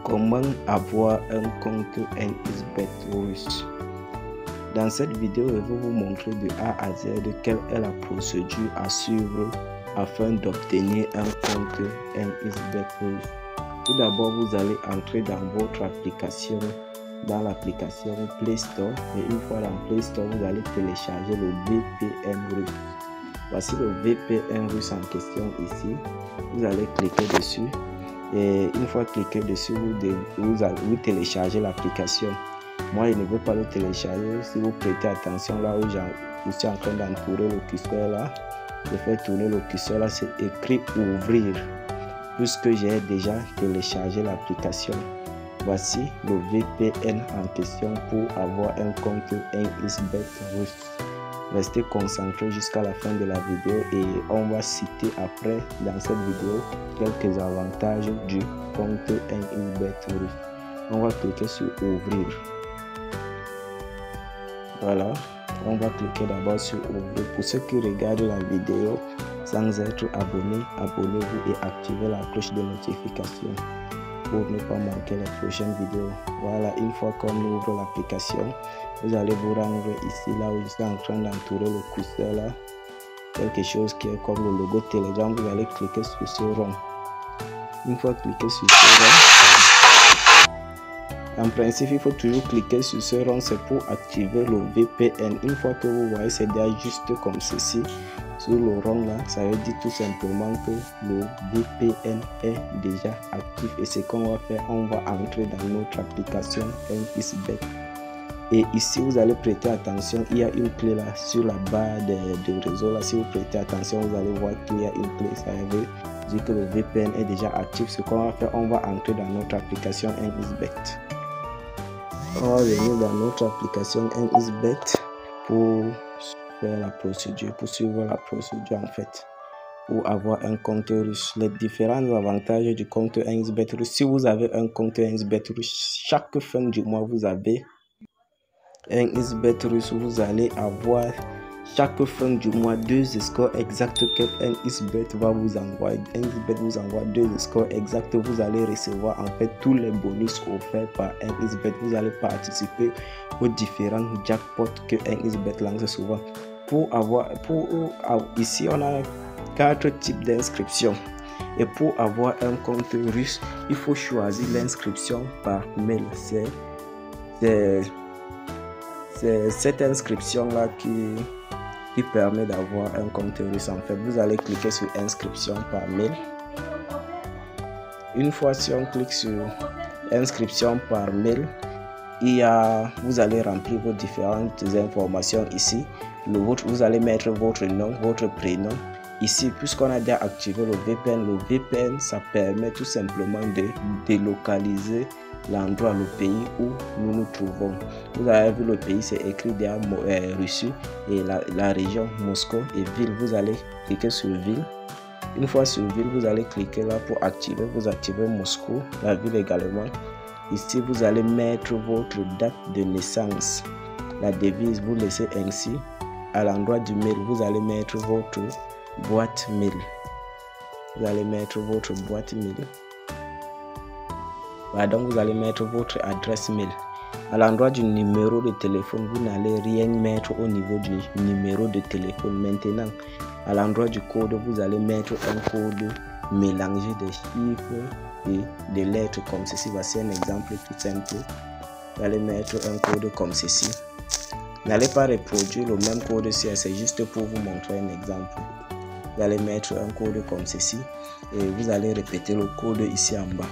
Comment avoir un compte NXBet russe? Dans cette vidéo, je vais vous montrer de A à Z quelle est la procédure à suivre afin d'obtenir un compte NXBet russe. Tout d'abord, vous allez entrer dans votre application, dans l'application Play Store, et une fois dans Play Store, vous allez télécharger le VPN russe. Voici le VPN russe en question ici. Vous allez cliquer dessus. Et une fois cliqué dessus, vous téléchargez l'application. Moi, je ne veux pas le télécharger. Si vous prêtez attention là où je suis en train d'entourer le curseur là, je fais tourner le curseur là, c'est écrit ouvrir, puisque j'ai déjà téléchargé l'application. Voici le VPN en question pour avoir un compte NXBet russe. Restez concentrés jusqu'à la fin de la vidéo et on va citer après dans cette vidéo quelques avantages du compte NXBet russe. On va cliquer sur ouvrir. Voilà, on va cliquer d'abord sur ouvrir. Pour ceux qui regardent la vidéo sans être abonnés, abonnez-vous et activez la cloche de notification pour ne pas manquer les prochaines vidéos. Voilà, une fois qu'on ouvre l'application, vous allez vous rendre ici là où je suis en train d'entourer le curseur là, quelque chose qui est comme le logo Telegram. Vous allez cliquer sur ce rond. Une fois cliqué sur ce rond, en principe il faut toujours cliquer sur ce rond, c'est pour activer le VPN. Une fois que vous voyez c'est déjà juste comme ceci sur le rond là, ça veut dire tout simplement que le VPN est déjà actif. Et ce qu'on va faire, on va entrer dans notre application NXBet. Et ici vous allez prêter attention, il y a une clé là sur la barre de réseau là. Si vous prêtez attention, vous allez voir qu'il y a une clé. Ça veut dire que le VPN est déjà actif. Ce qu'on va faire, on va entrer dans notre application NXBet. On va venir dans notre application NXBet pour faire la procédure, pour suivre la procédure en fait, pour avoir un compte russe. Les différents avantages du compte NXBet russe. Si vous avez un compte NXBet russe, chaque fin du mois vous avez NXBet russe, vous allez avoir chaque fin du mois 2 scores exacts que NXBet va vous envoyer. NXBet vous envoie 2 scores exacts. Vous allez recevoir en fait tous les bonus offerts par NXBet. Vous allez participer aux différents jackpots que NXBet lance souvent. Ici on a 4 types d'inscriptions. Et pour avoir un compte russe, il faut choisir l'inscription par mail. C'est cette inscription là qui permet d'avoir un compte russe. En fait, vous allez cliquer sur inscription par mail. Une fois si on clique sur inscription par mail, vous allez remplir vos différentes informations ici. Vous allez mettre votre nom, votre prénom. Ici, puisqu'on a déjà activé le VPN, ça permet tout simplement de délocaliser l'endroit, le pays où nous nous trouvons. Vous avez vu le pays, c'est écrit déjà Russie, et la région Moscou et ville. Vous allez cliquer sur ville. Une fois sur ville, vous allez cliquer là pour activer. Vous activez Moscou, la ville également. Ici, vous allez mettre votre date de naissance. La devise, vous laissez ainsi. À l'endroit du mail, vous allez mettre votre boîte mail. Vous allez mettre votre boîte mail. Voilà, donc vous allez mettre votre adresse mail. À l'endroit du numéro de téléphone, vous n'allez rien mettre au niveau du numéro de téléphone. Maintenant, à l'endroit du code, vous allez mettre un code mélangé de chiffres et de lettres comme ceci. Voici un exemple tout simple. Vous allez mettre un code comme ceci. N'allez pas reproduire le même code ici, c'est juste pour vous montrer un exemple. Vous allez mettre un code comme ceci et vous allez répéter le code ici en bas.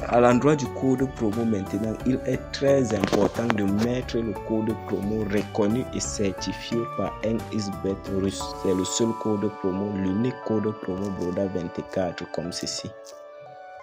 À l'endroit du code promo maintenant, il est très important de mettre le code promo reconnu et certifié par NXBet russe. C'est le seul code promo, l'unique code promo Broda 24 comme ceci.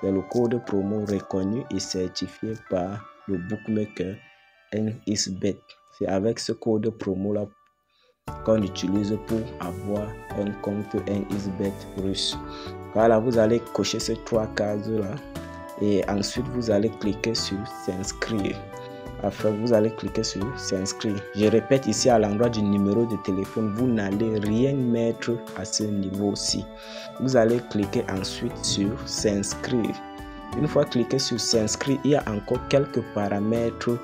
C'est le code promo reconnu et certifié par le bookmaker NXBet. C'est avec ce code promo là qu'on utilise pour avoir un compte NXBet russe. Voilà, vous allez cocher ces 3 cases là et ensuite vous allez cliquer sur s'inscrire. Après vous allez cliquer sur s'inscrire. Je répète, ici à l'endroit du numéro de téléphone, vous n'allez rien mettre à ce niveau-ci. Vous allez cliquer ensuite sur s'inscrire. Une fois cliqué sur s'inscrire, il y a encore quelques paramètres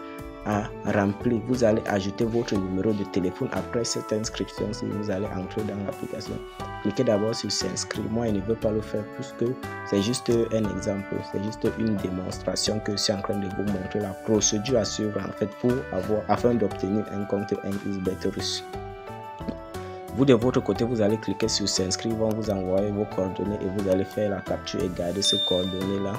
à remplir. Vous allez ajouter votre numéro de téléphone après cette inscription. Si vous allez entrer dans l'application, cliquez d'abord sur s'inscrire. Moi, je ne veux pas le faire puisque c'est juste un exemple, c'est juste une démonstration que je suis en train de vous montrer la procédure à suivre en fait afin d'obtenir un compte NXBet russe. Vous de votre côté, vous allez cliquer sur s'inscrire, ils vont vous envoyer vos coordonnées et vous allez faire la capture et garder ces coordonnées là.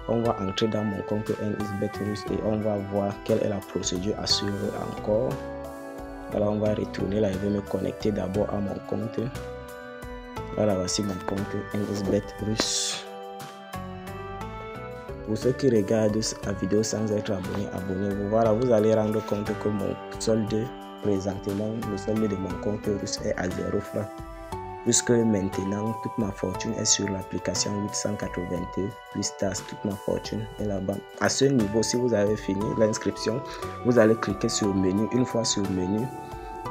On va entrer dans mon compte NXBet russe et on va voir quelle est la procédure à suivre encore. Voilà, on va retourner là, je vais me connecter d'abord à mon compte. Voilà, voici mon compte NXBet russe. Pour ceux qui regardent la vidéo sans être abonnés, abonnez-vous. Voilà, vous allez rendre compte que mon solde présentement, le solde de mon compte russe est à 0 francs. Puisque maintenant, toute ma fortune est sur l'application 882 plus TAS, toute ma fortune est là-bas. À ce niveau, si vous avez fini l'inscription, vous allez cliquer sur menu. Une fois sur menu,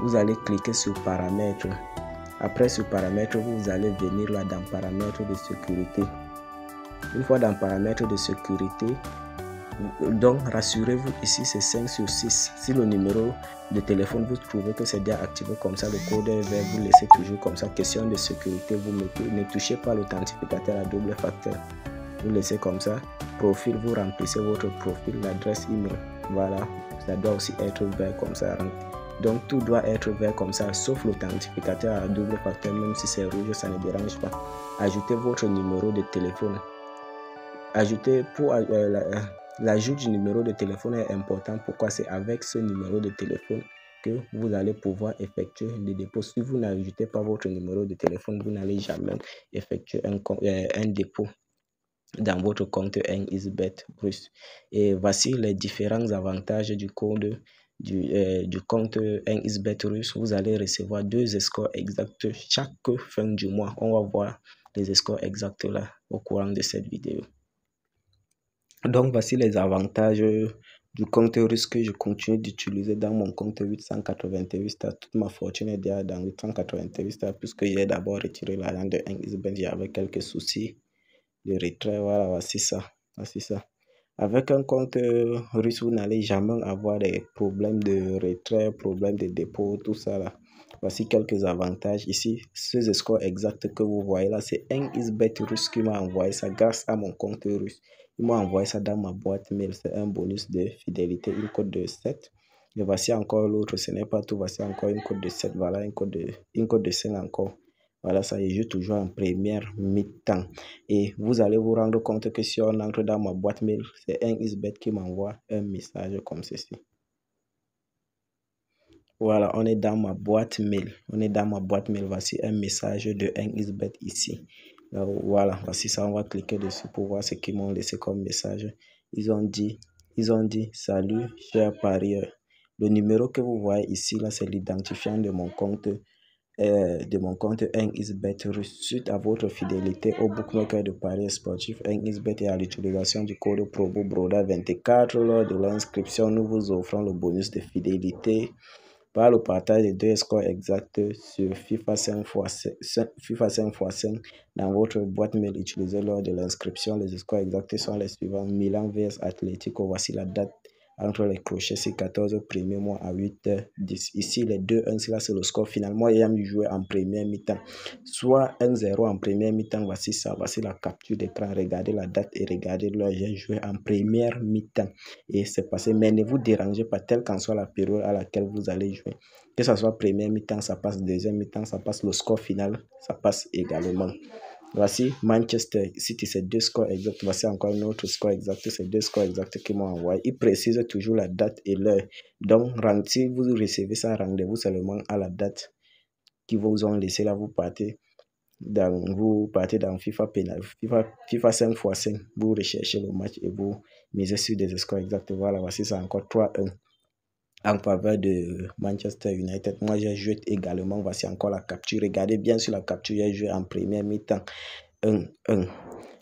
vous allez cliquer sur paramètres. Après sur paramètres, vous allez venir là dans paramètres de sécurité. Une fois dans paramètres de sécurité, donc rassurez-vous, ici c'est 5 sur 6. Si le numéro de téléphone vous trouvez que c'est déjà activé comme ça, le code est vert, vous laissez toujours comme ça. Question de sécurité, vous mettez, ne touchez pas l'authentificateur à double facteur, vous laissez comme ça. Profil, vous remplissez votre profil, l'adresse email, voilà, ça doit aussi être vert comme ça. Donc tout doit être vert comme ça, sauf l'authentificateur à double facteur, même si c'est rouge, ça ne dérange pas. Ajoutez votre numéro de téléphone. Ajoutez pour l'ajout du numéro de téléphone est important. Pourquoi? C'est avec ce numéro de téléphone que vous allez pouvoir effectuer les dépôts. Si vous n'ajoutez pas votre numéro de téléphone, vous n'allez jamais effectuer un dépôt dans votre compte NXBet russe. Et voici les différents avantages du code du compte NXBet russe. Vous allez recevoir 2 scores exacts chaque fin du mois. On va voir les scores exacts là au courant de cette vidéo. Donc voici les avantages du compte russe que je continue d'utiliser dans mon compte 888 stars. Toute ma fortune est déjà dans 888 stars puisque j'ai d'abord retiré l'argent de NXBet. J'avais quelques soucis de retrait. Voilà, voici ça. Voici ça. Avec un compte russe, vous n'allez jamais avoir des problèmes de retrait, problèmes de dépôt, tout ça là. Voici quelques avantages. Ici, ce score exact que vous voyez là, c'est NXBet russe qui m'a envoyé ça grâce à mon compte russe. Il m'a envoyé ça dans ma boîte mail. C'est un bonus de fidélité, une code de 7. Et voici encore l'autre. Ce n'est pas tout. Voici encore une code de 7. Voilà, une code de 5 encore. Voilà, ça y est, je toujours en première mi-temps. Et vous allez vous rendre compte que si on entre dans ma boîte mail, c'est NXBet qui m'envoie un message comme ceci. Voilà, on est dans ma boîte mail. On est dans ma boîte mail. Voici un message de NXBet ici. Voilà, voici ça. On va cliquer dessus pour voir ce qu'ils m'ont laissé comme message. Ils ont dit, salut, cher parieur. Le numéro que vous voyez ici, là, c'est l'identifiant de mon compte. NXBet russe. Suite à votre fidélité au bookmaker de paris sportifs NXBet et à l'utilisation du code PROBO BRODA24 lors de l'inscription, nous vous offrons le bonus de fidélité par le partage de 2 scores exacts sur FIFA 5x5 dans votre boîte mail utilisée lors de l'inscription. Les scores exacts sont les suivants: Milan vs Atletico. Voici la date entre les crochets, c'est 14 premiers mois à 8h10. Ici, les 2-1, c'est le score final. Moi, ayant joué en première mi-temps, soit 1-0 en première mi-temps. Voici ça, voici la capture d'écran. Regardez la date et regardez l'heure. J'ai joué en première mi-temps et c'est passé. Mais ne vous dérangez pas, telle qu'en soit la période à laquelle vous allez jouer. Que ce soit première mi-temps, ça passe, deuxième mi-temps, ça passe, le score final, ça passe également. Voici Manchester City, c'est 2 scores exacts. Voici encore un autre score exact, c'est 2 scores exacts qu'ils m'ont envoyé. Ils précisent toujours la date et l'heure. Donc, si vous recevez ça, rendez-vous seulement à la date qu'ils vous ont laissé là. Vous partez dans FIFA 5x5. Vous recherchez le match et vous misez sur des scores exacts. Voilà, voici ça encore 3-1. En faveur de Manchester United. Moi, j'ai joué également. Voici encore la capture. Regardez bien sur la capture. J'ai joué en première mi-temps 1-1.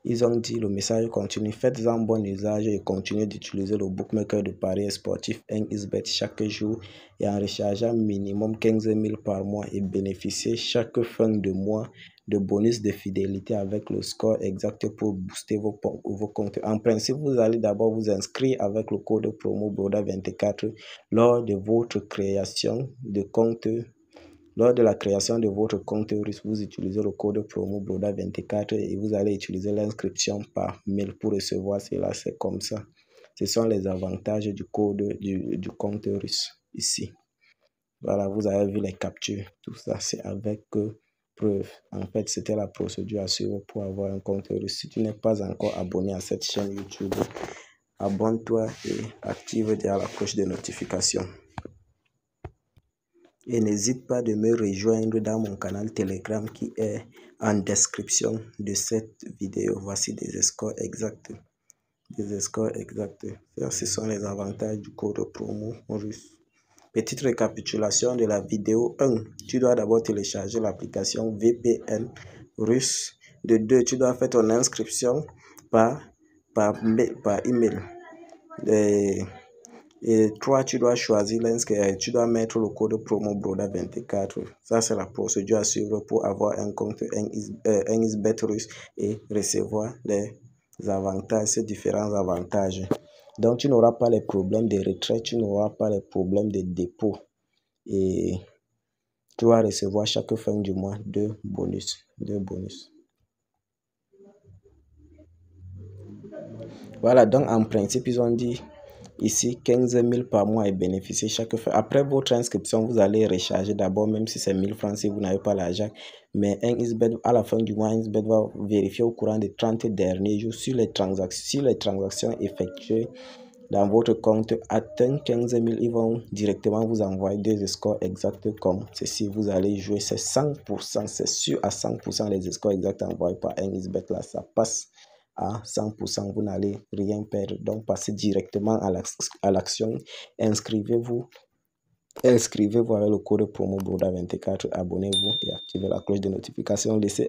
Ils ont dit le message continue. Faites-en bon usage et continuez d'utiliser le bookmaker de paris sportif 1xBet chaque jour et en rechargeant minimum 15 000 par mois et bénéficiez chaque fin de mois de bonus de fidélité avec le score exact pour booster vos comptes. En principe, vous allez d'abord vous inscrire avec le code promo BRODA24 lors de votre création de compte. Lors de la création de votre compte russe, vous utilisez le code promo BRODA24 et vous allez utiliser l'inscription par mail pour recevoir cela. C'est comme ça. Ce sont les avantages du code du compte russe ici. Voilà, vous avez vu les captures. Tout ça, c'est avec preuve. En fait, c'était la procédure à suivre pour avoir un compte russe. Si tu n'es pas encore abonné à cette chaîne YouTube, abonne-toi et active déjà la cloche de notification. Et n'hésite pas de me rejoindre dans mon canal Telegram qui est en description de cette vidéo. Voici des scores exacts. Des scores exacts. Ce sont les avantages du code promo russe. Petite récapitulation de la vidéo. 1. Tu dois d'abord télécharger l'application VPN russe. De 2. Tu dois faire ton inscription par email. Et 3, tu dois choisir tu dois mettre le code promo BRODA24. Ça, c'est la procédure à suivre pour avoir un compte 1xBet russe et recevoir les avantages, ces différents avantages. Donc, tu n'auras pas les problèmes de retrait, tu n'auras pas les problèmes de dépôt. Et tu vas recevoir chaque fin du mois deux bonus. Voilà, donc en principe, ils ont dit ici 15 000 par mois et bénéficier chaque fin. Après votre inscription, vous allez recharger d'abord, même si c'est 1000 francs si vous n'avez pas l'argent. Mais 1xBet, à la fin du mois, 1xBet va vérifier au courant des 30 derniers jours sur les transactions effectuées dans votre compte atteint 15 000, ils vont directement vous envoyer des scores exacts comme ceci. Vous allez jouer, c'est 100%, c'est sûr à 100% les scores exacts envoyés par 1xBet là, ça passe à 100%, vous n'allez rien perdre. Donc, passez directement à l'action. Inscrivez-vous avec le code promo BRODA24, abonnez-vous et activez la cloche de notification. Laissez